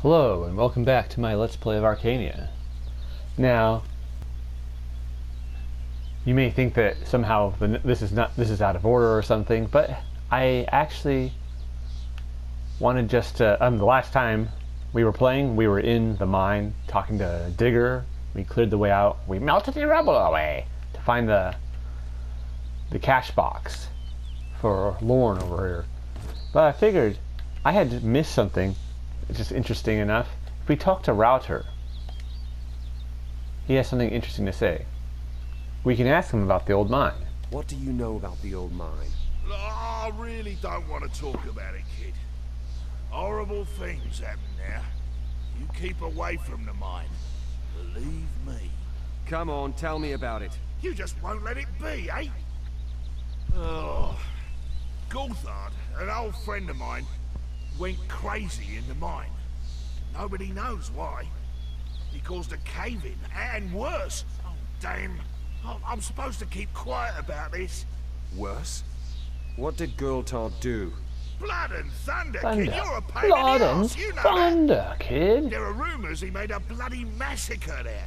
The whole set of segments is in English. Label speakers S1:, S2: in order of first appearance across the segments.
S1: Hello and welcome back to my Let's Play of ArcaniA. Now, you may think that somehow this is out of order or something, but I actually wanted just to. The last time we were playing, we were in the mine talking to Digger. We cleared the way out. We melted the rubble away to find the cash box for Lorne over here. But I figured I had missed something. It's just interesting enough. If we talk to Router, he has something interesting to say. We can ask him about the old mine.
S2: What do you know about the old mine?
S3: I really don't want to talk about it, kid. Horrible things happen there. You keep away from the mine. Believe me.
S2: Come on, tell me about it.
S3: You just won't let it be, eh? Oh, Gulthard, an old friend of mine, went crazy in the mine. Nobody knows why. He caused a cave-in, and worse. Oh, damn. I'm supposed to keep quiet about this.
S2: Worse? What did Gulthard do?
S3: Blood and thunder,
S1: Thunder.
S3: kid. You're a pain
S1: Blood
S3: in the
S1: and
S3: arse, you know
S1: thunder,
S3: that.
S1: kid.
S3: There are rumours he made a bloody massacre there.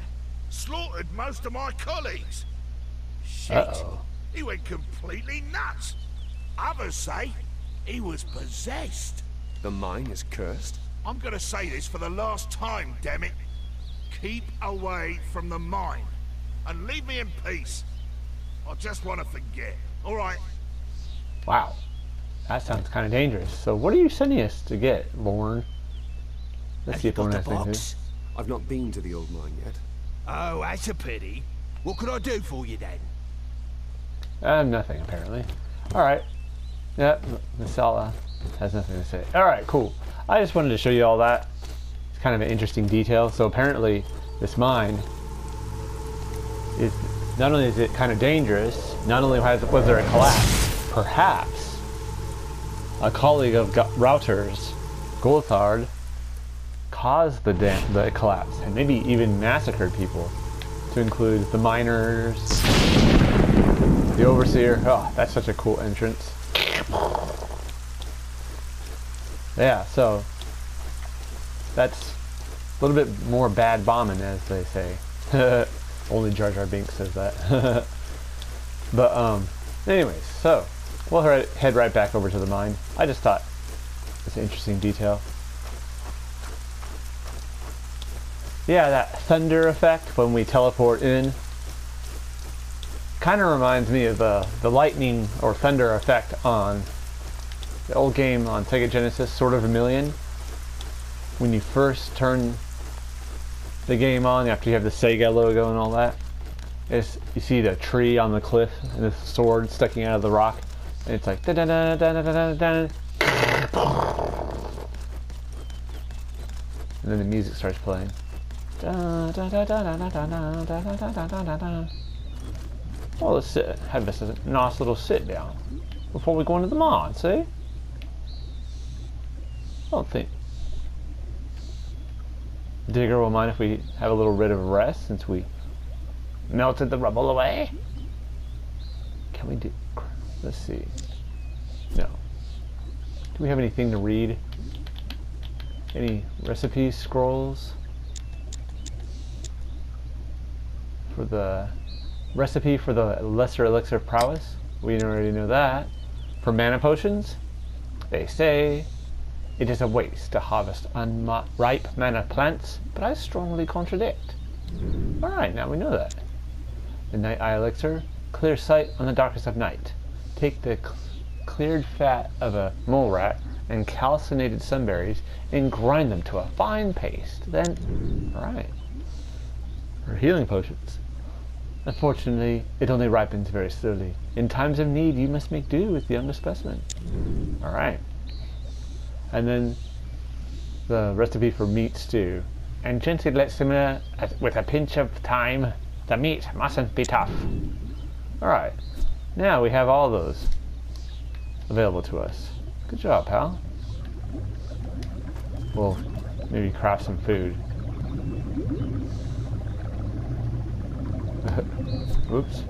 S3: Slaughtered most of my colleagues. Shit.
S1: Uh-oh.
S3: He went completely nuts. Others say he was possessed.
S2: The mine is cursed?
S3: I'm gonna say this for the last time, damn it. Keep away from the mine. And leave me in peace. I just want to forget. Alright.
S1: Wow. That sounds kind of dangerous. So what are you sending us to get, Lorne? Let's see if Lorne has anything.
S2: I've not been to the old mine yet.
S3: Oh, that's a pity. What could I do for you then?
S1: Nothing, apparently. Alright. Yep, Masala has nothing to say. Alright, cool. I just wanted to show you all that. It's kind of an interesting detail. So apparently, this mine is, not only is it kind of dangerous, not only was there a collapse, perhaps a colleague of Router's, Gulthard, caused the collapse and maybe even massacred people, to include the miners, the overseer. Oh, that's such a cool entrance. Yeah, so that's a little bit more bad bombing, as they say. Only Jar Jar Binks says that. But anyways, so we'll head right back over to the mine. I just thought it's an interesting detail. Yeah, that thunder effect when we teleport in kind of reminds me of the lightning or thunder effect on the old game on Sega Genesis, Sword of Vermilion. When you first turn the game on, after you have the Sega logo and all that, you see the tree on the cliff and the sword sticking out of the rock, and it's like da da da da da da da, and then the music starts playing. Da, da, da, da, da, da, da, da, da, da, da, da. Well, let's have this a nice little sit down before we go into the mine, see? I don't think Digger will mind if we have a little bit of rest since we melted the rubble away. Can we do... Let's see. No. Do we have anything to read? Any recipes, scrolls? For the recipe for the lesser elixir of prowess? We already know that. For mana potions? They say it is a waste to harvest unripe mana plants, but I strongly contradict. Alright, now we know that. The Night Eye Elixir, clear sight on the darkest of night. Take the cleared fat of a mole rat and calcinated sunberries and grind them to a fine paste. Then, alright. For healing potions. Unfortunately, it only ripens very slowly. In times of need, you must make do with the youngest specimen. Alright. And then the recipe for meat stew. And gently let simmer with a pinch of thyme. The meat mustn't be tough. Alright. Now we have all those available to us. Good job, pal. We'll maybe craft some food. Oops.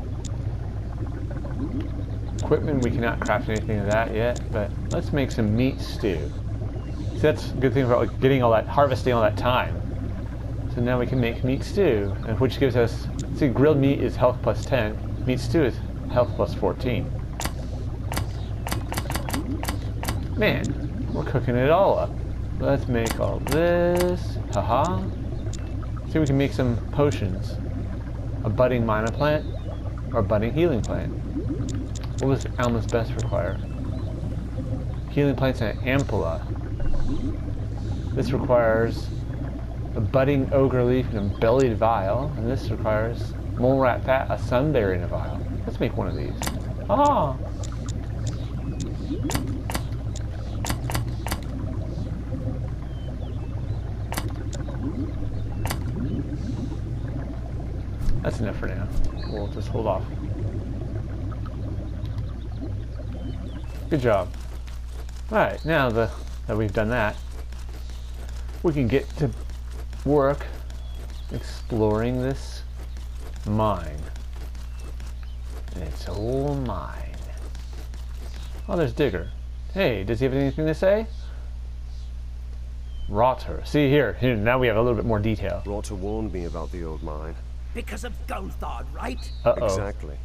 S1: Equipment, we cannot craft anything of that yet, but let's make some meat stew. that's a good thing about like, getting all that, harvesting all that time. So now we can make meat stew, which gives us, see, grilled meat is health plus 10, meat stew is health plus 14. Man, we're cooking it all up. Let's make all this, haha. See, we can make some potions. A budding mana plant, or a budding healing plant. What was Alma's best require? Healing plants and an ampulla. This requires a budding ogre leaf and a bellied vial, and this requires mole rat fat, a sunberry in a vial. Let's make one of these. Ah! That's enough for now. We'll just hold off. Good job. Alright, now that we've done that, we can get to work exploring this mine. And it's all mine. Oh, there's Digger. Hey, does he have anything to say? Rotter. See here, now we have a little bit more detail.
S2: Rotter warned me about the old mine.
S4: Because of Gulthard, right?
S1: Uh-oh.
S2: Exactly.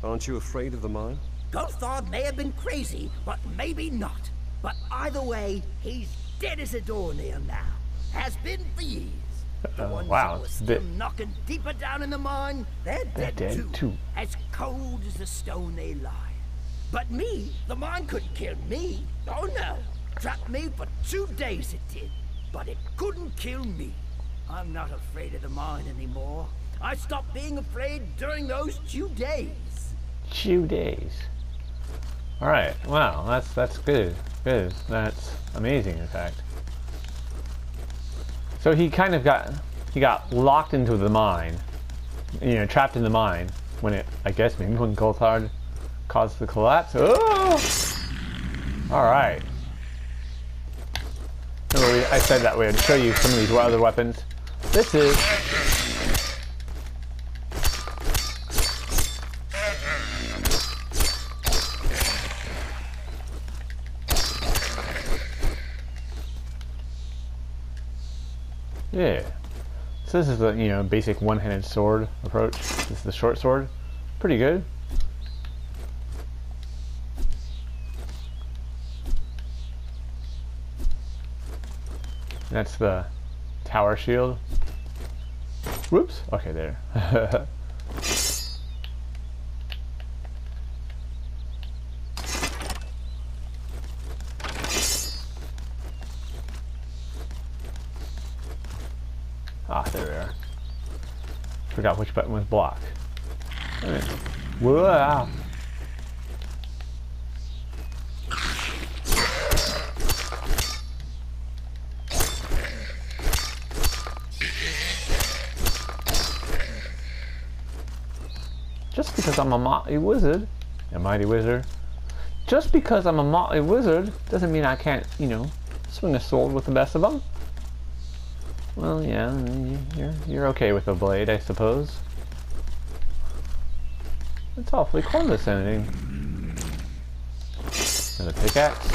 S2: Aren't you afraid of the mine?
S4: Gulthard may have been crazy, but maybe not. But either way, he's dead as a doornail now. Has been for years. The ones
S1: wow,
S4: that were still knocking deeper down in the mine, they're dead too. As cold as the stone they lie. But me, the mine couldn't kill me. Oh no. Trapped me for 2 days it did. But it couldn't kill me. I'm not afraid of the mine anymore. I stopped being afraid during those 2 days.
S1: 2 days. Alright, wow, that's good. Good. That's amazing, in fact. So he kind of got locked into the mine, trapped in the mine when it, I guess maybe when Gulthard caused the collapse. Oh! Alright. I said that way I'd show you some of these other weapons. This is yeah. So this is the basic one-handed sword approach. This is the short sword. Pretty good. That's the tower shield. Whoops. Okay, there. Ah, there we are. Forgot which button was block. Right. Whoa. Just because I'm a motley wizard, just because I'm a motley wizard doesn't mean I can't, swing a sword with the best of them. Well, yeah, you're okay with a blade, I suppose. It's awfully condescending. And a pickaxe.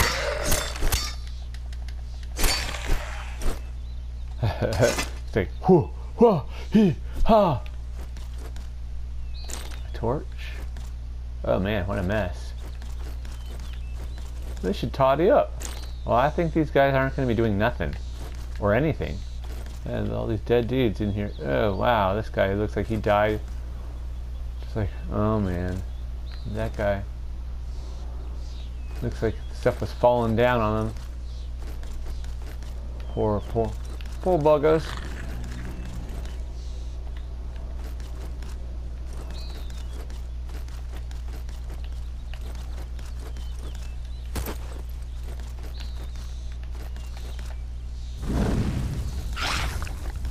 S1: It's like, whoo, whoa, he, ha. A torch. Oh man, what a mess. They should toddy up. Well, I think these guys aren't going to be doing nothing or anything. And all these dead dudes in here. Oh wow, this guy looks like he died. Just like, oh man, that guy. Looks like stuff was falling down on him. Poor buggers.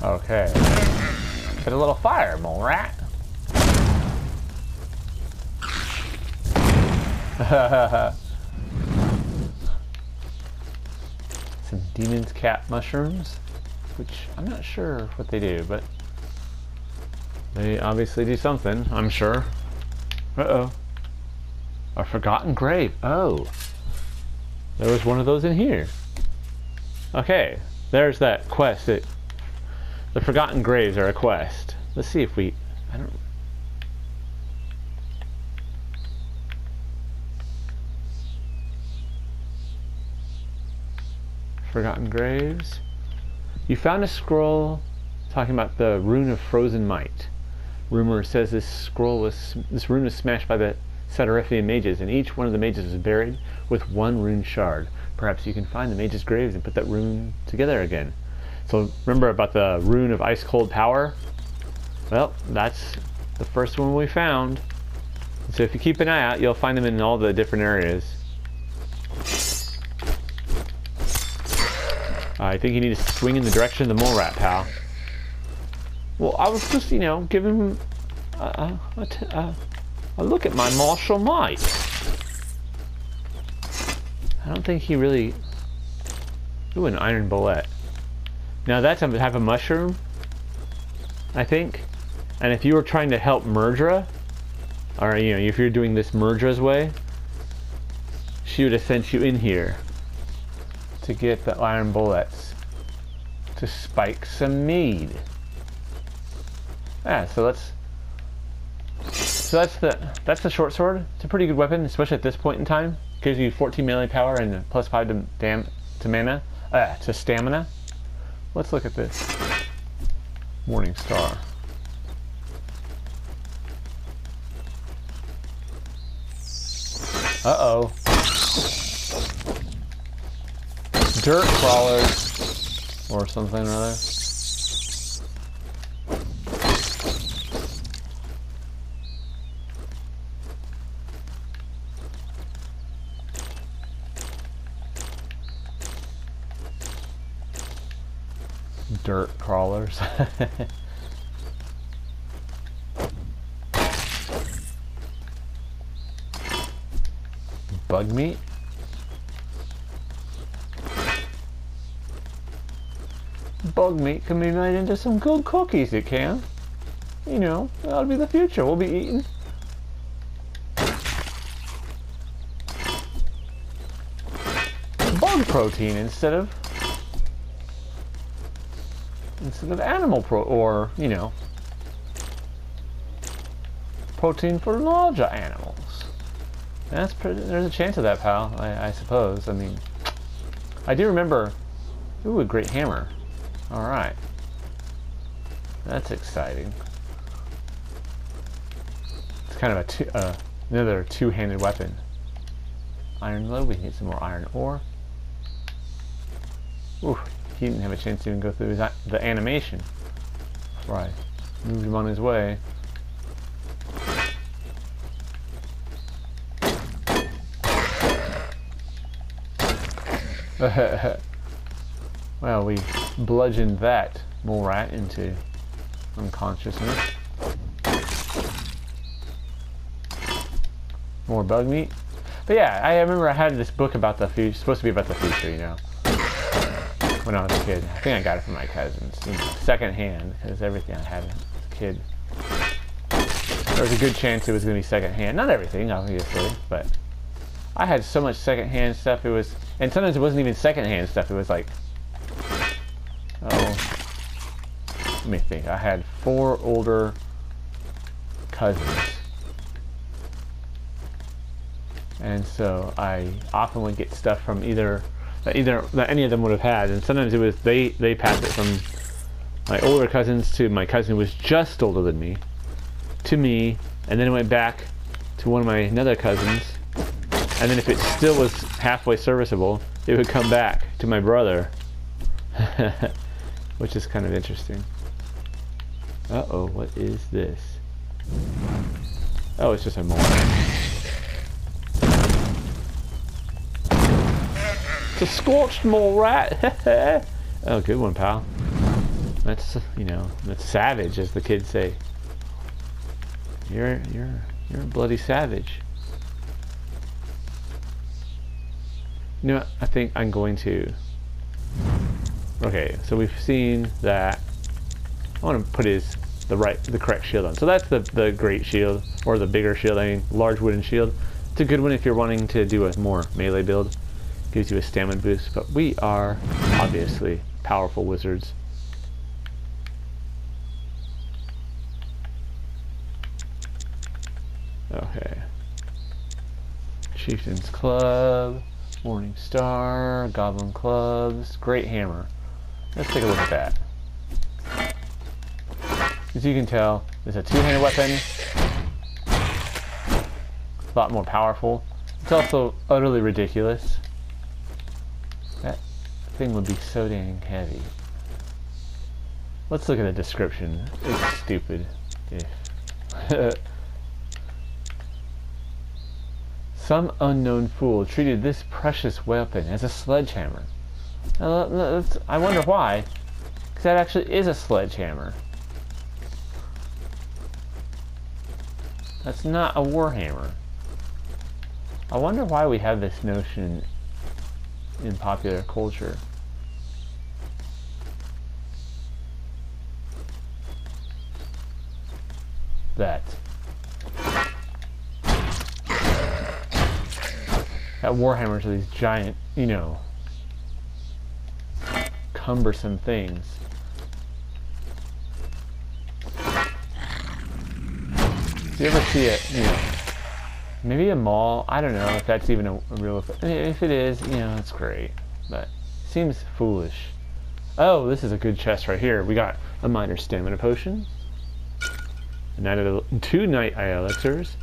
S1: Okay. Get a little fire, mole rat. Some demon's cat mushrooms, which I'm not sure what they do, but they obviously do something, I'm sure. Uh-oh. A forgotten grave. Oh. There was one of those in here. Okay, there's that quest. The Forgotten Graves are a quest. Let's see if we... I don't... Forgotten Graves. You found a scroll talking about the Rune of Frozen Might. Rumor says this rune was smashed by the Satirifian mages, and each one of the mages was buried with one rune shard. Perhaps you can find the mages' graves and put that rune together again. So remember about the Rune of Ice Cold Power? Well, that's the first one we found. So if you keep an eye out, you'll find them in all the different areas. I think you need to swing in the direction of the mole rat, pal. Well, I was just, you know, giving him a look at my martial might. I don't think he really... Ooh, an iron bullet. Now that's a type of mushroom, I think. And if you were trying to help Murdra, or, you know, if you're doing this Murdra's way, she would have sent you in here to get the iron bullets to spike some mead. Yeah, so that's the short sword. It's a pretty good weapon, especially at this point in time. Gives you 14 melee power and plus 5 to stamina. Let's look at this. Morning Star. Uh-oh. Dirt crawlers. Or something or other. Dirt crawlers. Bug meat? Bug meat can be made into some good cookies, it can. You know, that'll be the future. We'll be eating bug protein instead of animal or, you know, protein for larger animals. That's pretty, there's a chance of that, pal, I suppose. I mean, I do remember... Ooh, a great hammer. Alright. That's exciting. It's kind of another two-handed weapon. Iron load, we can get some more iron ore. Ooh, he didn't have a chance to even go through the animation before I moved him on his way. Well, we bludgeoned that mole rat into unconsciousness. More bug meat. But yeah, I remember I had this book about the future, supposed to be about the future, you know, when I was a kid. I think I got it from my cousins, you know, second hand, because everything I had as a kid, there was a good chance it was going to be second hand. Not everything, obviously, but I had so much second hand stuff. It was, and sometimes it wasn't even second hand stuff. It was like, oh, let me think. I had 4 older cousins, and so I often would get stuff from either that any of them would have had, and sometimes it was they passed it from my older cousins to my cousin who was just older than me, to me, and then it went back to one of my another cousins, and then if it still was halfway serviceable, it would come back to my brother, which is kind of interesting. Uh-oh, what is this? Oh, it's just a mole. It's a scorched mole rat. Oh, good one, pal. That's, you know, that's savage, as the kids say. You're a bloody savage. You know what? I think I'm going to... Okay, so we've seen that. I want to put the correct shield on. So that's the great shield, or the bigger shield. I mean, large wooden shield. It's a good one if you're wanting to do a more melee build. gives you a stamina boost, but we are obviously powerful wizards. Okay. Chieftain's Club, Morning Star, Goblin Clubs, Great Hammer. Let's take a look at that. As you can tell, it's a two-handed weapon. A lot more powerful. It's also utterly ridiculous. That thing would be so dang heavy. Let's look at the description. It's stupid. If some unknown fool treated this precious weapon as a sledgehammer. I wonder why. Because that actually is a sledgehammer. That's not a warhammer. I wonder why we have this notion in popular culture. That warhammers are these giant, you know, cumbersome things. Do you ever see it, you know, maybe a mall? I don't know if that's even a real... If it is, you know, it's great. But it seems foolish. Oh, this is a good chest right here. We got a minor stamina potion. Two night elixirs.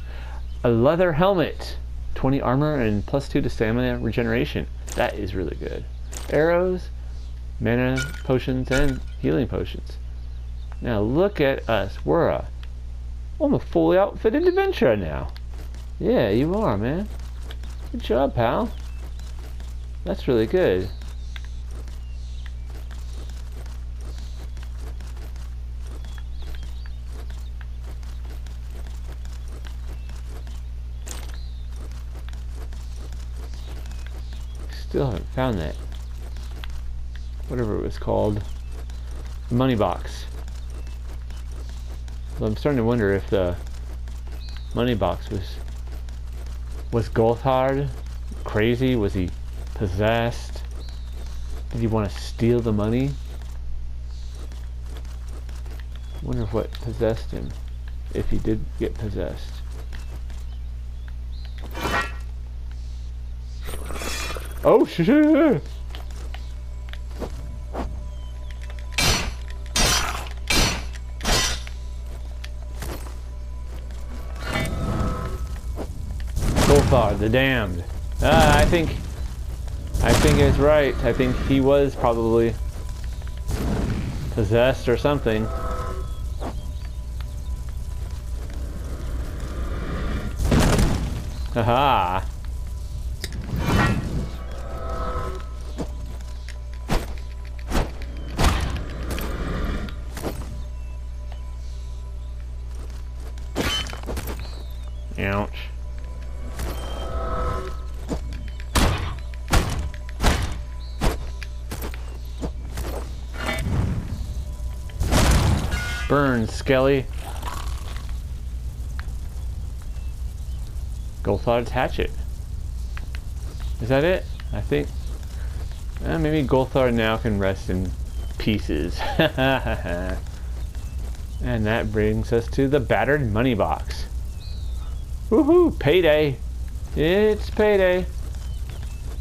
S1: A leather helmet. 20 armor and +2 to stamina regeneration. That is really good. Arrows, mana potions, and healing potions. Now look at us. I'm a fully outfitted adventurer now. Yeah, you are, man. Good job, pal. That's really good. Still haven't found that. Whatever it was called. The Moneybox. Well, I'm starting to wonder if the Moneybox was Gulthard crazy? Was he possessed? Did he want to steal the money? I wonder what possessed him, if he did get possessed. Oh shit! Gulthard, the Damned. I think it's right. I think he was probably possessed or something. Haha. Ouch. Burn, Skelly. Gulthard's hatchet. Is that it? I think... maybe Gulthard now can rest in pieces. And that brings us to the battered money box. Woohoo! Payday! It's payday!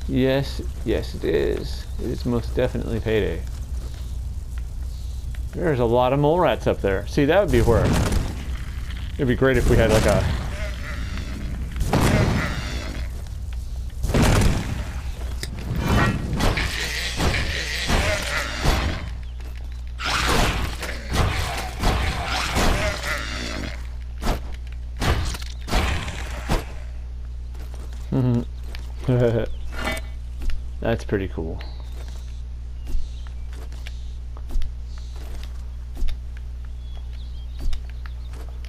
S1: Yes, yes it is. It is most definitely payday. There's a lot of mole rats up there. See, that would be where... It'd be great if we had like a... That's pretty cool.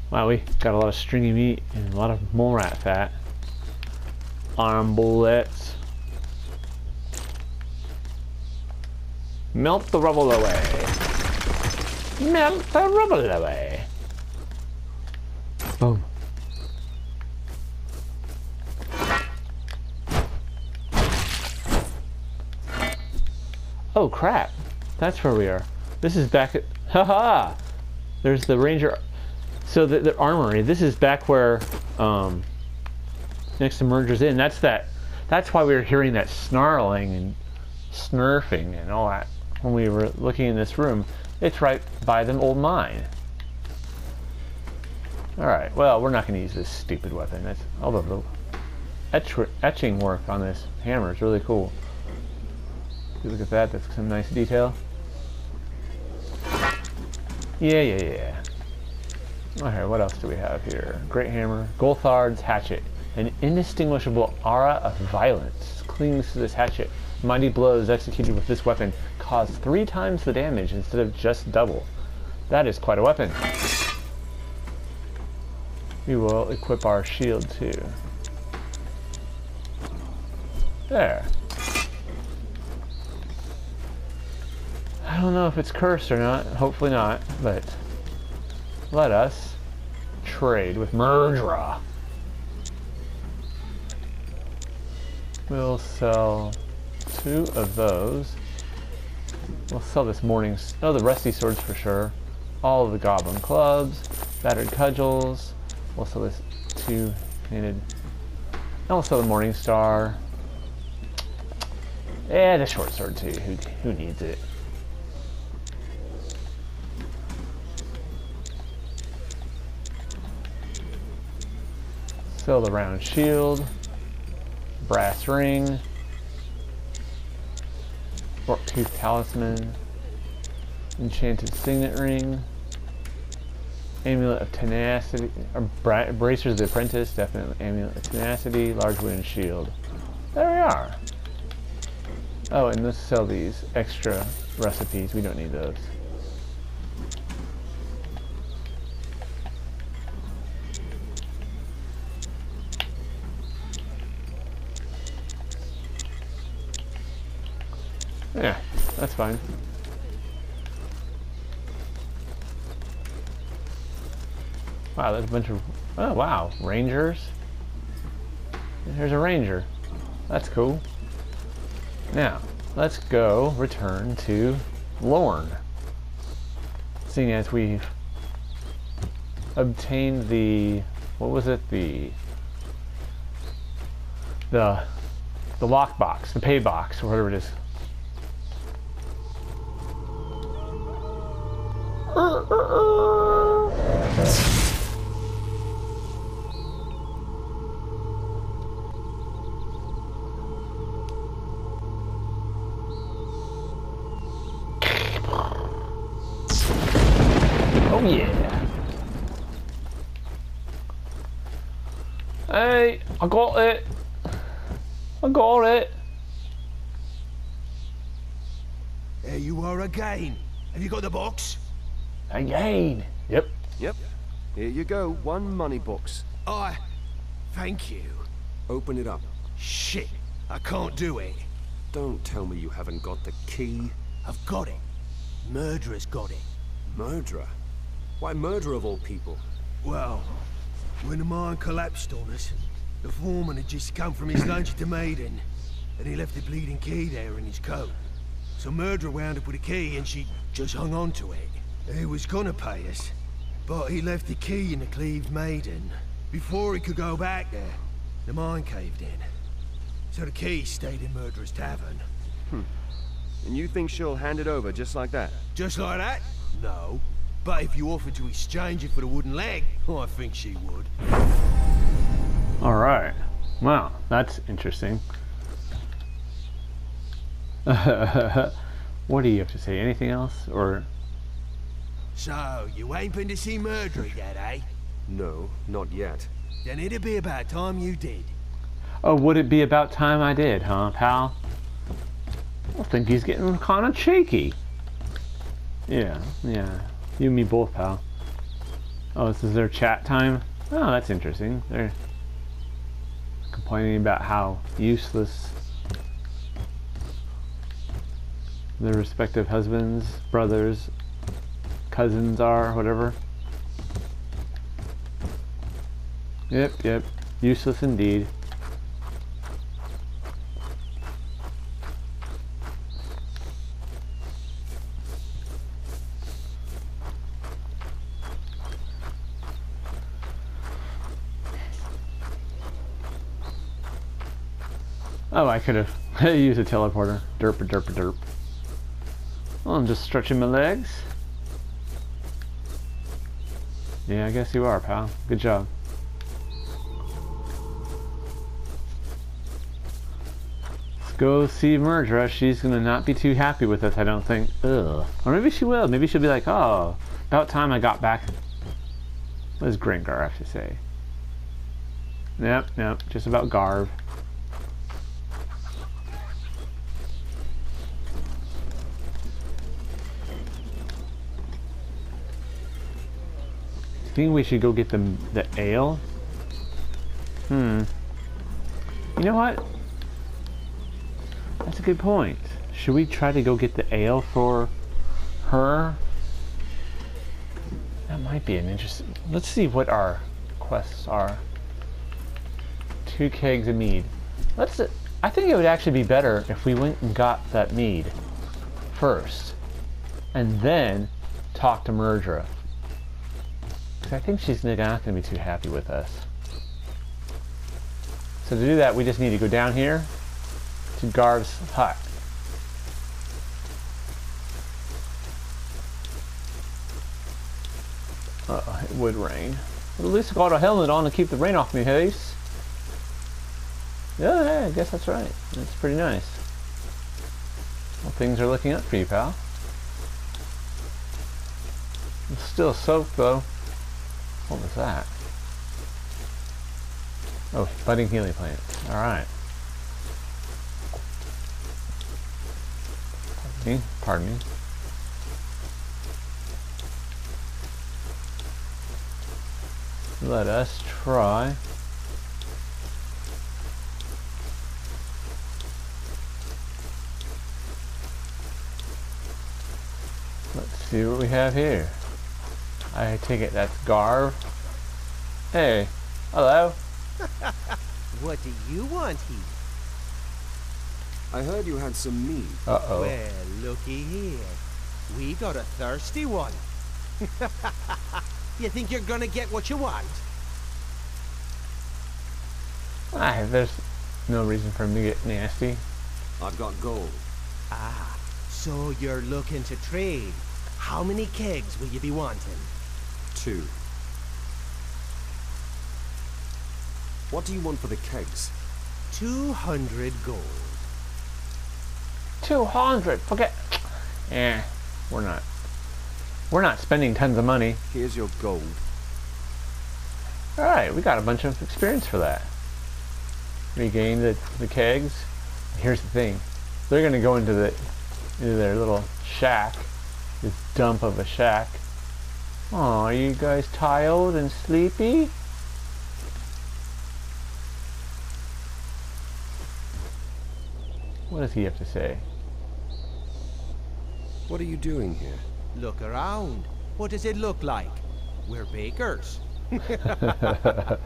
S1: Wow, we got a lot of stringy meat and a lot of mole rat fat. Arm bullets. Melt the rubble away. Melt the rubble away. Boom. Oh crap! That's where we are. This is back at... Haha! There's the ranger... So the armory, this is back where... next to Merger's Inn. That's why we were hearing that snarling and snurfing and all that when we were looking in this room. It's right by the old mine. Alright, well, we're not going to use this stupid weapon. That's, although the etching work on this hammer is really cool. Look at that, that's some nice detail. Yeah. Alright, what else do we have here? Great hammer, Gulthard's hatchet. An indistinguishable aura of violence clings to this hatchet. Mighty blows executed with this weapon cause 3 times the damage instead of just double. That is quite a weapon. We will equip our shield too. There. I don't know if it's cursed or not. Hopefully not, but let us trade with Murdra. We'll sell 2 of those. We'll sell this the rusty swords for sure. All of the goblin clubs, battered cudgels. We'll sell this 2-handed. And we'll sell the morning star. Yeah, the short sword too. Who needs it? Sell the round shield. Brass ring, fork tooth talisman, enchanted signet ring, amulet of tenacity, or bracers of the apprentice, definitely amulet of tenacity, large wooden shield. There we are. Oh, and let's sell these extra recipes. We don't need those. Yeah, that's fine. Wow, there's a bunch of... Oh, wow. Rangers? Here's a ranger. That's cool. Now, let's go return to Lorne. Seeing as we've obtained the... What was it? The lockbox, the pay box, or whatever it is. Oh yeah. Hey, I got it. I got it.
S4: There you are again. Have you got the box?
S1: Again. Yep.
S2: Yep. Here you go, 1 money box.
S4: Thank you.
S2: Open it up.
S4: Shit, I can't do it.
S2: Don't tell me you haven't got the key.
S4: I've got it. Murderer's got it.
S2: Murderer? Why murder of all people?
S4: Well, when the mine collapsed on us, the foreman had just come from his lunch at the Maiden, and he left the bleeding key there in his coat. So Murderer wound up with a key, and she just hung on to it. He was gonna pay us, but he left the key in the cleaved Maiden. Before he could go back there, the mine caved in. So the key stayed in Murderer's tavern.
S2: And you think she'll hand it over just like that?
S4: Just like that? No. But if you offered to exchange it for the wooden leg, I think she would.
S1: Alright. Wow, that's interesting. What do you have to say? Anything else? Or...
S4: So, you ain't been to see Murderer yet, eh?
S2: No, not yet.
S4: Then it'd be about time you did.
S1: Oh, would it be about time I did, huh, pal? I think he's getting kind of cheeky. Yeah. You and me both, pal. Oh, this is their chat time? Oh, that's interesting. They're complaining about how useless their respective husbands, brothers, cousins are, whatever. Yep. Useless indeed. Oh, I could have used a teleporter. Derp, derp, derp. Well, I'm just stretching my legs. Yeah, I guess you are, pal. Good job. Let's go see Murdra. She's gonna not be too happy with us, I don't think. Ugh. Or maybe she will. Maybe she'll be like, oh, about time I got back. What does Gringar have to say? Nope, nope. Just about Garv. I think we should go get the ale. You know what? That's a good point. Should we try to go get the ale for her? That might be an interesting... Let's see what our quests are. 2 kegs of mead. I think it would actually be better if we went and got that mead first. And then talk to Murdra. I think she's not going to be too happy with us. So to do that, we just need to go down here to Garv's hut. Uh-oh, it would rain. But at least I got a helmet on to keep the rain off me face. Yeah, I guess that's right. That's pretty nice. Well, things are looking up for you, pal. I'm still soaked, though. What was that? Oh, budding healing plant. Alright. Pardon me. Let us try. Let's see what we have here. I take it that's Garv. Hey, hello.
S5: What do you want, Heath?
S2: I heard you had some mead.
S1: Uh-oh.
S5: Well, looky here. We got a thirsty one. You think you're gonna get what you want?
S1: There's no reason for him to get nasty.
S2: I've got gold.
S5: Ah, so you're looking to trade. How many kegs will you be wanting?
S2: 2. What do you want for the kegs?
S5: 200 gold.
S1: 200. Forget. We're not spending tons of money.
S2: Here's your gold.
S1: All right, we got a bunch of experience for that. Regain the kegs. Here's the thing: they're gonna go into their little shack, this dump of a shack. Oh, are you guys tired and sleepy? What does he have to say?
S2: What are you doing here?
S5: Look around. What does it look like? We're bakers.
S1: I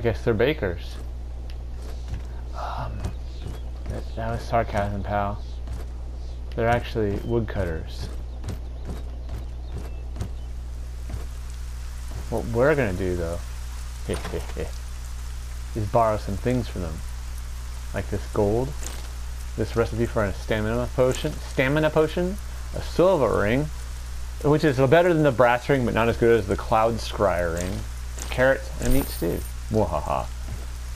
S1: guess they're bakers. That was sarcasm, pal. They're actually woodcutters. What we're gonna do, though, is borrow some things from them, like this gold, this recipe for a stamina potion, a silver ring, which is better than the brass ring, but not as good as the cloud scryer ring, carrots, and meat stew. Wahaha.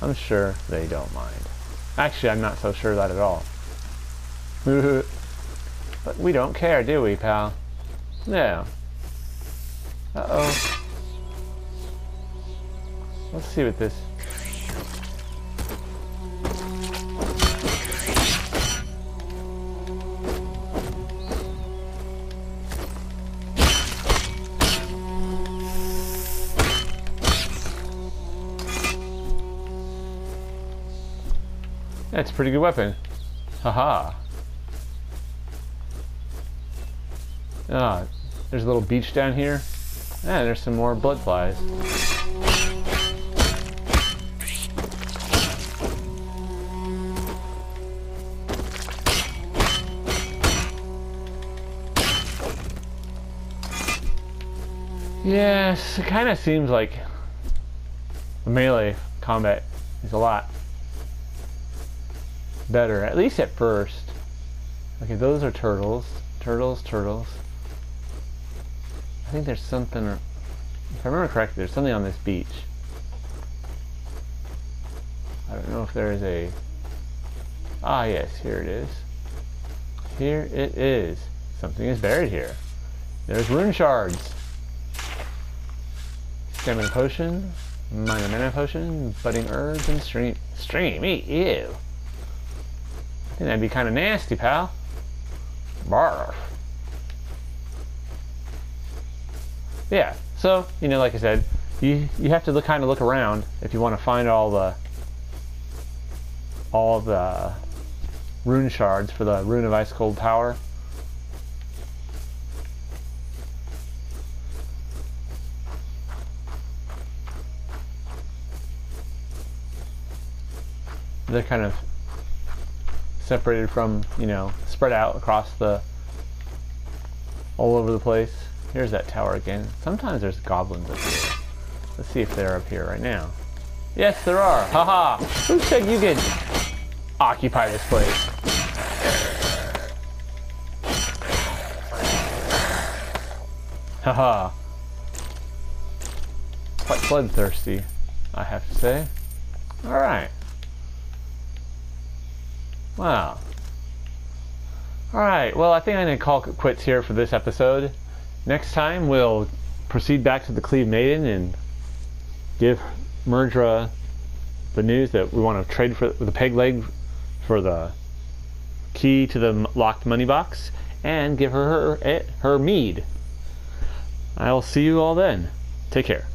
S1: I'm sure they don't mind. Actually, I'm not so sure of that at all. But we don't care, do we, pal? No. Uh-oh. Let's see what this... That's a pretty good weapon. Haha. Ah, there's a little beach down here. And there's some more blood flies. Yes, it kind of seems like the melee combat is a lot better, at least at first. Okay, those are turtles. Turtles. I think there's something, if I remember correctly, there's something on this beach. I don't know if there is a... Ah, yes, here it is. Here it is. Something is buried here. There's rune shards. Stamina potion, minor mana potion, budding herbs, and stream. Ew. I think that'd be kind of nasty, pal. Barf. Yeah, so, you know, like I said, you have to kind of look around if you want to find all the rune shards for the Rune of Ice Cold Power. They're kind of separated from, you know, spread out across all over the place. Here's that tower again. Sometimes there's goblins up here. Let's see if they're up here right now. Yes, there are. Haha! Who said you could occupy this place? Haha. Quite bloodthirsty, I have to say. Alright. Wow. Alright, well, I think I'm going to call it quits here for this episode. Next time, we'll proceed back to the Cleave Maiden and give Murdra the news that we want to trade for the peg leg for the key to the locked money box, and give her mead. I'll see you all then. Take care.